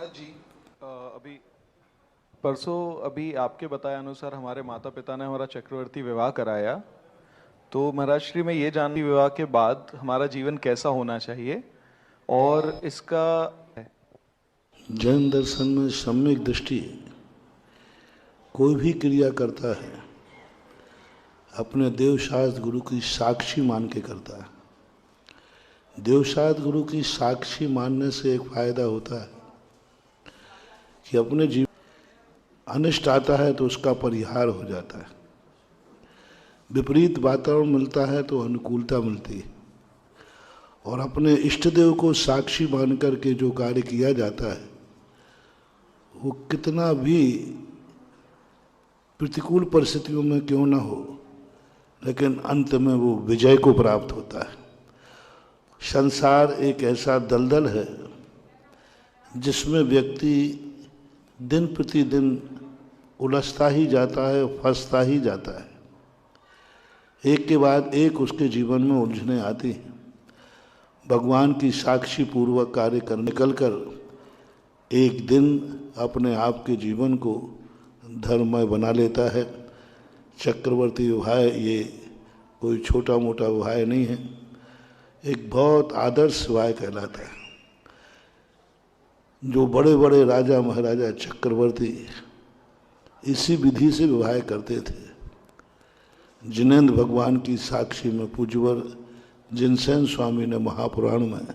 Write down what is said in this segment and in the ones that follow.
महाराज जी, अभी परसों अभी आपके बताए अनुसार हमारे माता पिता ने हमारा चक्रवर्ती विवाह कराया। तो महाराज श्री, मैं ये जानती विवाह के बाद हमारा जीवन कैसा होना चाहिए और इसका जैन दर्शन में सम्यक दृष्टि कोई भी क्रिया करता है अपने देवशास्त्र गुरु की साक्षी मान के करता है। देवशास्त्र गुरु की साक्षी मानने से एक फायदा होता है कि अपने जीवन अनिष्ट आता है तो उसका परिहार हो जाता है, विपरीत वातावरण मिलता है तो अनुकूलता मिलती है। और अपने इष्ट देव को साक्षी मान करके जो कार्य किया जाता है वो कितना भी प्रतिकूल परिस्थितियों में क्यों ना हो, लेकिन अंत में वो विजय को प्राप्त होता है। संसार एक ऐसा दलदल है जिसमें व्यक्ति दिन प्रतिदिन उलझता ही जाता है, फंसता ही जाता है। एक के बाद एक उसके जीवन में उलझने आती हैं। भगवान की साक्षी पूर्वक कार्य कर निकल कर एक दिन अपने आप के जीवन को धर्ममय बना लेता है। चक्रवर्ती विवाह ये कोई छोटा मोटा विवाह नहीं है, एक बहुत आदर्श विवाह कहलाता है। जो बड़े बड़े राजा महाराजा चक्रवर्ती इसी विधि से विवाह करते थे। जिनेंद्र भगवान की साक्षी में पूज्यवर जिनसेन स्वामी ने महापुराण में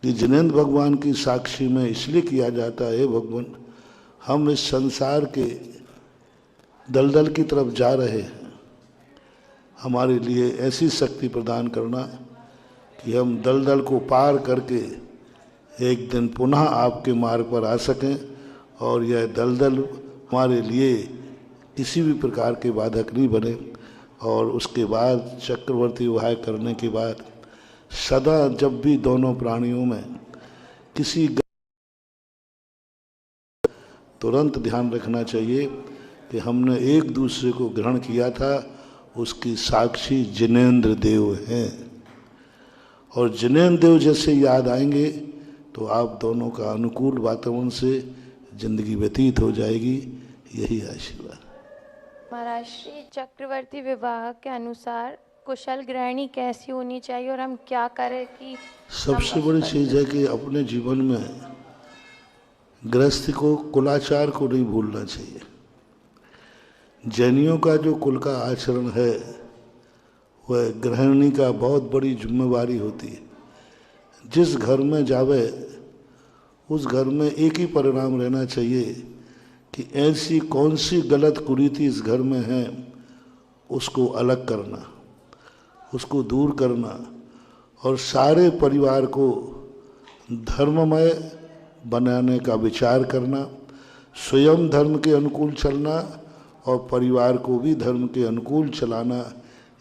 कि जिनेंद्र भगवान की साक्षी में इसलिए किया जाता है, भगवान हम इस संसार के दलदल की तरफ जा रहे हैं, हमारे लिए ऐसी शक्ति प्रदान करना कि हम दलदल को पार करके एक दिन पुनः आपके मार्ग पर आ सकें और यह दलदल हमारे लिए किसी भी प्रकार के बाधक नहीं बने। और उसके बाद चक्रवर्ती विवाह करने के बाद सदा जब भी दोनों प्राणियों में किसी तुरंत ध्यान रखना चाहिए कि हमने एक दूसरे को ग्रहण किया था, उसकी साक्षी जिनेंद्र देव हैं। और जिनेंद्र देव जैसे याद आएंगे तो आप दोनों का अनुकूल वातावरण से जिंदगी व्यतीत हो जाएगी। यही आशीर्वाद। महाराज श्री, चक्रवर्ती विवाह के अनुसार कुशल गृहिणी कैसी होनी चाहिए और हम क्या करें कि सबसे बड़ी चीज़ है कि अपने जीवन में गृहस्थी को, कुलाचार को नहीं भूलना चाहिए। जैनियों का जो कुल का आचरण है वह गृहिणी का बहुत बड़ी जिम्मेवारी होती है। जिस घर में जावे उस घर में एक ही परिणाम रहना चाहिए कि ऐसी कौन सी गलत कुरीति इस घर में है उसको अलग करना, उसको दूर करना और सारे परिवार को धर्ममय बनाने का विचार करना, स्वयं धर्म के अनुकूल चलना और परिवार को भी धर्म के अनुकूल चलाना,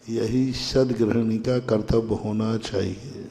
यही सद्गृहिणी का कर्तव्य होना चाहिए।